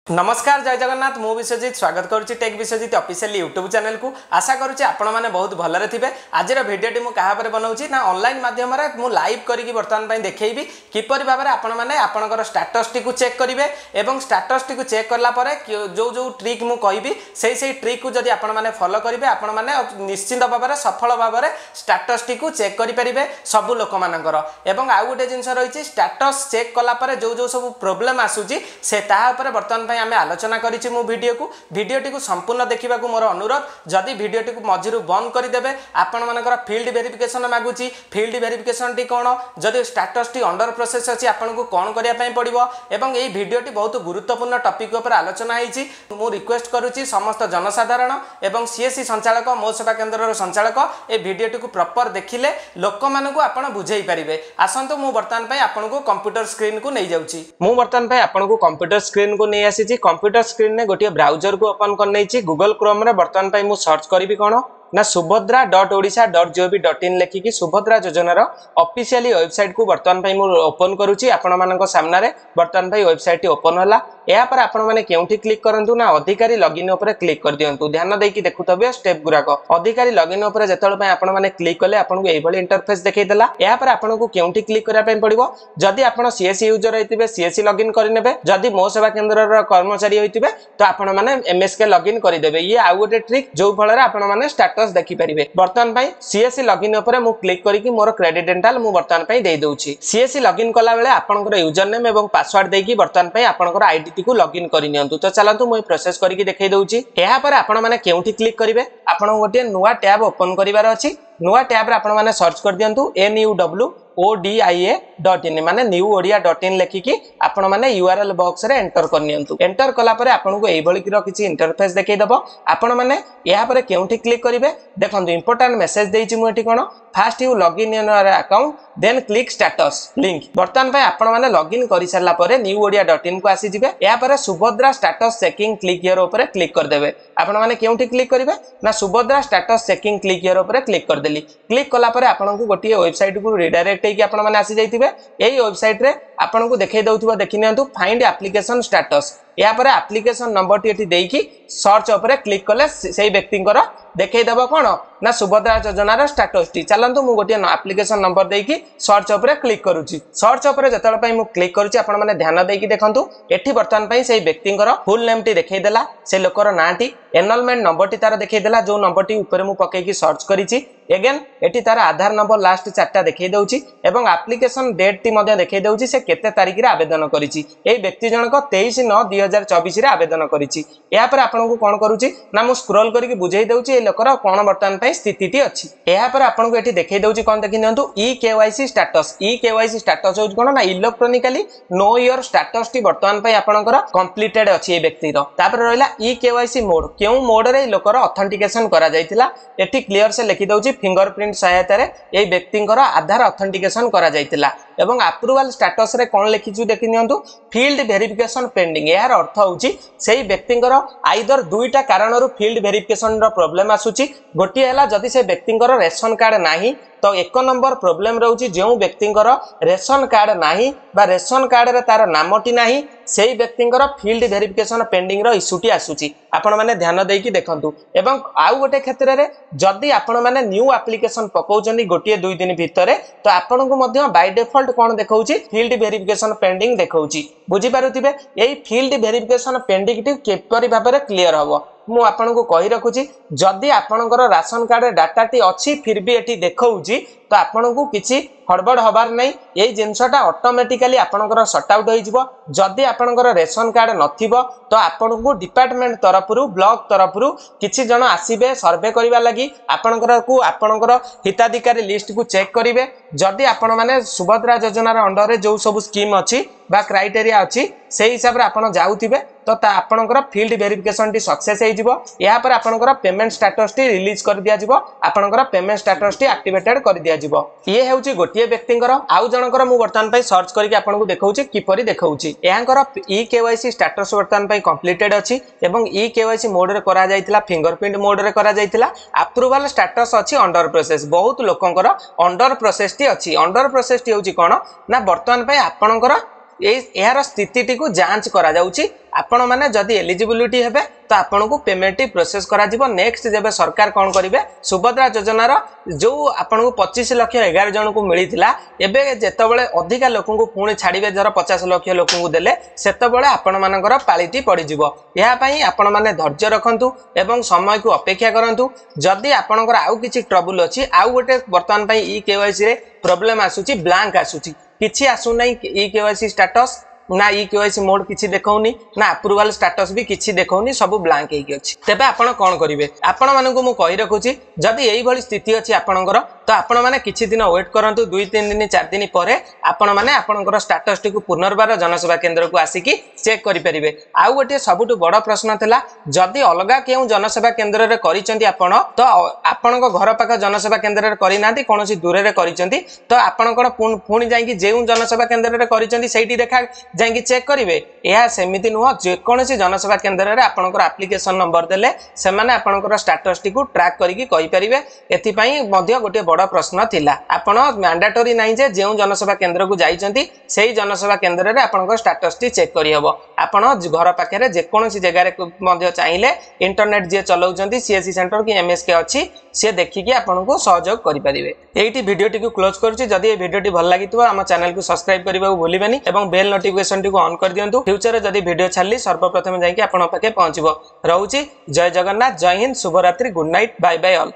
नमस्कार जय जगन्नाथ मु विश्वजित स्वागत करुच्ची tech Biswajit official YouTube channel को आशा करुच्ची आपण मैंने बहुत भलरे थे। आज भिडियोटी मुझे क्या बनाऊँगी ना ऑनलाइन माध्यम मु लाइव करी बर्तमान देखी किपर भाव में आपण मैंने आपंकर स्टाटस टी चेक करेंगे और स्टाटस टी चेक कलापर जो जो ट्रिक मुझे कहि से ट्रिक को जब आपण मैंने फॉलो करेंगे आपण मैंने निश्चिंत भाव में सफल भाव में स्टाटस टी चेक करेंगे सबू लोक मानकर। आउ गोटे जिन रही स्टाटस चेक कलापर जो जो सब प्रोब्लेम आसूची से बर्तमान आम आलोचना करी मु भिडियोटी को संपूर्ण देखा मोर अनुरोध। जदि भिडियोटी को मझिरु बंद करदे आपण मानकर फील्ड वेरिफिकेशन मागुची फील्ड वेरिफिकेशन टी कौन जदि स्टाटस टी अंडर प्रोसेस अच्छी आपन को कौन करने पड़ो एवं यही भिडियोटी बहुत गुरुत्वपूर्ण टॉपिक उपर आलोचना होती। मु रिक्वेस्ट करुच्ची समस्त जनसाधारण एवं सीएससी संचालक मो सेवा केन्द्र संचालक ए भिडियोटी को प्रॉपर देखिले लोक मानकु आपण बुझेई पारिबे। आसंतु मु बर्तमान पई आपन को कंप्यूटर स्क्रीन को नहीं जाउची। मु बर्तमान पई आपन को कंप्यूटर स्क्रीन को नहीं आसी कंप्यूटर स्क्रीन ने गोटे ब्राउजर को ओपन कर नहीं गूगल क्रोम रे बर्तमान पई मु सर्च करी कौन ना subhadra.odisha.gov.in लेखिकी सुभद्रा योजनार ऑफिशियली वेबसाइट को बर्तमान पई मु ओपन करूची आपण मानक सामने बर्तमान पई वेबसाइट ओपन होला। या पर आपण माने केउठी क्लिक करंतु ना अधिकारी लॉगिन ऊपर क्लिक कर दियंतु। ध्यान देकी देखुतबे स्टेप गुराक अधिकारी लॉगिन ऊपर जेतल पई आपण माने क्लिक कले आपण को एई भली इंटरफेस देखाई देला। या पर आपण को केउठी क्लिक करा पई पड़िबो जदि आपण सीएससी यूजर होइतिबे सीएससी लॉगिन करि नेबे जदि मो सेवा केन्द्र कर्मचारी होइतिबे तो आपण माने एमएसके लॉगिन करि देबे। ये आ गोटे ट्रिक जो फल रे आपण माने स्टेटस देखि परिबे। बर्तमान पई सीएससी लॉगिन ऊपर मु क्लिक करिकि मोर क्रेडिट डेंटल मु बर्तमान पई दे दोउची। सीएससी लॉगिन कला बेले आपनकर यूजर नेम एवं पासवर्ड देकी बर्तमान पई आपनकर आईडी को लॉगिन करि नियंतु। तो चलंतु मु प्रोसेस करिकि देखाई दोउची। एहा पर आपण माने केउठी क्लिक करिवे आपण गोटे नुवा टैब ओपन करिवार अछि। नुवा टैब रे आपण माने सर्च कर दियंतु nuwodia.in माने newodia.in लेखिकी आपण माने यूआरएल बॉक्स रे एंटर कर नियंतु। एंटर कला परे आपण को एई भली किछि इंटरफेस देखाई दबो। आपण माने एहा परे केउठी क्लिक करिवे देखंतु इंपोर्टेंट मेसेज देइछि मु एठी कोन first you login in your account then click status link. बर्तमान पे आपण माने लॉगिन करि सारला परे newodia.in को आसी जिवे। या परे Subhadra status checking click here ऊपर क्लिक कर देबे। आपण माने केउठी क्लिक करिवे ना Subhadra status checking click here ऊपर क्लिक कर देली। क्लिक कला परे आपण को गोटिए वेबसाइट को रिडायरेक्ट हेकि आपण माने आसी जाइतिबे। एई वेबसाइट रे आपण को देखाई दउथिबा देखि नियंतु फाइंड एप्लीकेशन स्टेटस। या पर एप्लीकेशन नंबर टी एठी देकी सर्च ऊपर क्लिक कले सेही व्यक्तिंकर देखाई दबो कोन ना सुभद्रा योजनार स्टेटस टी। चलंतु मु गोटिए एप्लीकेशन नंबर देकी सर्च ऊपर क्लिक करूची। सर्च ऊपर जतल पई मु क्लिक करूची आपण माने ध्यान देकी देखंतु एठी वर्तमान पई सेही व्यक्तिंकर फुल नेम टी देखाई देला से लोकर नाटी एनरोलमेंट नंबर टी तार देखाई देला जो नंबर टी ऊपर मु पकेकी सर्च करिची। एगेन एठी तार आधार नंबर लास्ट चारटा देखाई दउची एवं एप्लीकेशन डेट टी मध्ये देखाई दउची से केते तारिख रे आवेदन करिची। एई व्यक्ति जनक 23/9/2024 रे आवेदन करिची। या पर आपण को कोन करूची ना मु स्क्रॉल करिकि बुझाई दउची ए लोकर कोन वर्तमान पई स्थिति टी अछि। या पर आपण को एठी देखाई दउची कोन देखि नियंतु ई-केवाईसी स्टेटस। ई-केवाईसी स्टेटस होज कोन ना इलेक्ट्रोनिकली नो योर स्टेटस टी वर्तमान पई आपणकर कंप्लीटेड अछि ए व्यक्ति रो। तापर रहला ई-केवाईसी मोड केउ मोड रे लोकर ऑथेंटिकेशन करा जायतिला। एठी क्लियर से लिखि दउची फिंगरप्रिंट सहायता रे ए व्यक्तिंकर आधार ऑथेंटिकेशन करा जायतिला एवं अप्रूवल स्टेटस रे कोन लिखिछु देखि नियंतु फील्ड वेरिफिकेशन पेंडिंग। यार अर्थ होची सेही व्यक्तिंकर आइदर दुईटा कारणरू फील्ड वेरिफिकेशन रो प्रॉब्लम आसुची। गोटी हला जदि से व्यक्तिंकर रेशन कार्ड नाही तो एक नंबर प्रॉब्लम रहउची जो व्यक्तिंकर रेशन कार्ड नाही बा रेशन कार्ड रे तार नामटी नाही सेही व्यक्तिंकर फील्ड वेरिफिकेशन पेंडिंग रो इशूटी आसुची। आपण माने ध्यान देकी देखंतु। एवं आउ गोटे क्षेत्र रे जदि आपण माने न्यू एप्लीकेशन पकाउचनी गोटिए 2 दिन भितरे तो आपण को मध्य बाय डिफॉल्ट कोन देखाउची फील्ड वेरिफिकेशन पेंडिंग देखाउची। बुझी पारुथिबे एई फील्ड वेरिफिकेशन पेंडिंग टी केपरि भाबरे क्लियर हबो मु आपन को कहि रखुची। जदि आपनकर राशन कार्ड डाटा टी अछि फिर भी एठी देखाउची तो आपन को किछि हड़बड़ हबार नै। एई जिंसटा ऑटोमेटिकली आपनकर शट आउट होई जिवो। जदि आपनकर रेशन कार्ड नथिबो तो आपन को डिपार्टमेंट तरफरु ब्लॉक तरफरु किछि जण आसीबे सर्वे करिवा लागि आपनकर हिताधिकारी लिस्ट को चेक करिवे। जदि आपण माने सुभद्रा योजनार अंडर रे जो सब स्कीम अछि बा क्राइटेरिया अछि से हिसाब रे आपण जाउथिबे तो आपनकर फील्ड वेरिफिकेशन टी सक्सेस होई जिवो। या पर आपनकर पेमेंट स्टेटस टी रिलीज कर दिया जिवो। आपनकर पेमेंट स्टेटस टी एक्टिवेटेड कर दिया जिवो। ये हेउची गोटिए व्यक्तिंकर आउ जनकर मु वर्तमान पई सर्च करिकि आपन को देखाउची किपरि देखाउची। एहांकर ई-केवाईसी स्टेटस वर्तमान पई कंप्लीटेड अछि एवं ई-केवाईसी मोड रे करा जायतिला फिंगरप्रिंट मोड रे करा जायतिला। अप्रूवल स्टेटस अछि अंडर प्रोसेस। बहुत लोकंकर अंडर प्रोसेस टी अछि। अंडर प्रोसेस टी होउची कोन ना वर्तमान पई आपनकर यार स्थिति को जांच करा जाउची आपण माने जदि एलिजिबिलिटी हेबे तो आपन को पेमेंट प्रोसेस करा जिवो नेक्स्ट जेबे सरकार कोन करिवे सुभद्रा योजना रो जो आपन को 25 लाख 11 जन को मिलिथिला एबे जेतबेले अधिका लोकन को पुणी छाड़िबे जर 50 लाख लोकन को देले सेतबेले आपन मानकर पालिटी पड़ी जिवो या पई आपन माने धैर्य रखंतु एवं समय को अपेक्षा करंतु जदि आपनकर आउ किछि ट्रबल अछि आउ गोटे वर्तमान पई ई केवाईसी रे प्रॉब्लम आसुची ब्लैंक आसुची किछि आसु नै ई केवाईसी स्टेटस ना ई केवाईसी मोड किछि देखौनी ना अप्रूवल स्टेटस भी किछि देखौनी सब ब्लैंक हेकी अछि तेबे आपण कोन करिवे आपण मानकु मु कहि रखुची जदि एई भली स्थिति अछि आपणकर तो आपण माने किछि दिन वेट करंतु 2-3 दिन 4 दिन परे आपण माने आपणकर स्टेटस टी को पुनर्बार जनसेवा केंद्र को आसीकी चेक करि परिबे आउ गोटे सबुटु बड़ प्रश्न थिला जदि अलगा केउ जनसेवा केंद्र रे करिसेंती आपण तो आपणक घर पाख जनसेवा केंद्र रे करि नांती कोनोसी दूर रे करिसेंती तो आपणकर पुणी जाईकी जेउ जनसेवा केंद्र रे करिसेंती सेठी देखा जाईकी चेक करिवे या सेमिति नुह जे कोनोसी जनसेवा केंद्र रे आपणकर एप्लीकेशन नंबर देले से माने आपणकर स्टेटस टी को ट्रैक करिकी कहि परिबे एथि पई मध्य गोटे बड़ प्रश्न थिला आपण मैंडेटरी नाही जे जेउ जनसेवा केंद्र को जाईचंती सेही जनसेवा केंद्र रे आपणकर स्टेटस टी चेक करि हबो आपण घर पाखे जे कोनोसी जगह रे मध्य चाहिले इंटरनेट जे चलाउचंती सीएससी सेंटर की एमएसके अछि से देखिकी आपण को सहयोग करि परिबे एठी वीडियो टी को क्लोज करछि जदि ए वीडियो टी भल लागितबो हम चैनल को सब्सक्राइब करबा भूलिबेनी एवं बेल नोटिफिकेशन टी को ऑन कर दियंतु फ्यूचर रे जदि वीडियो छाली सर्वप्रथम जाईकी आपण पाखे पहुंचबो रहउची जय जगन्नाथ जय हिंद शुभ रात्रि good night bye bye all.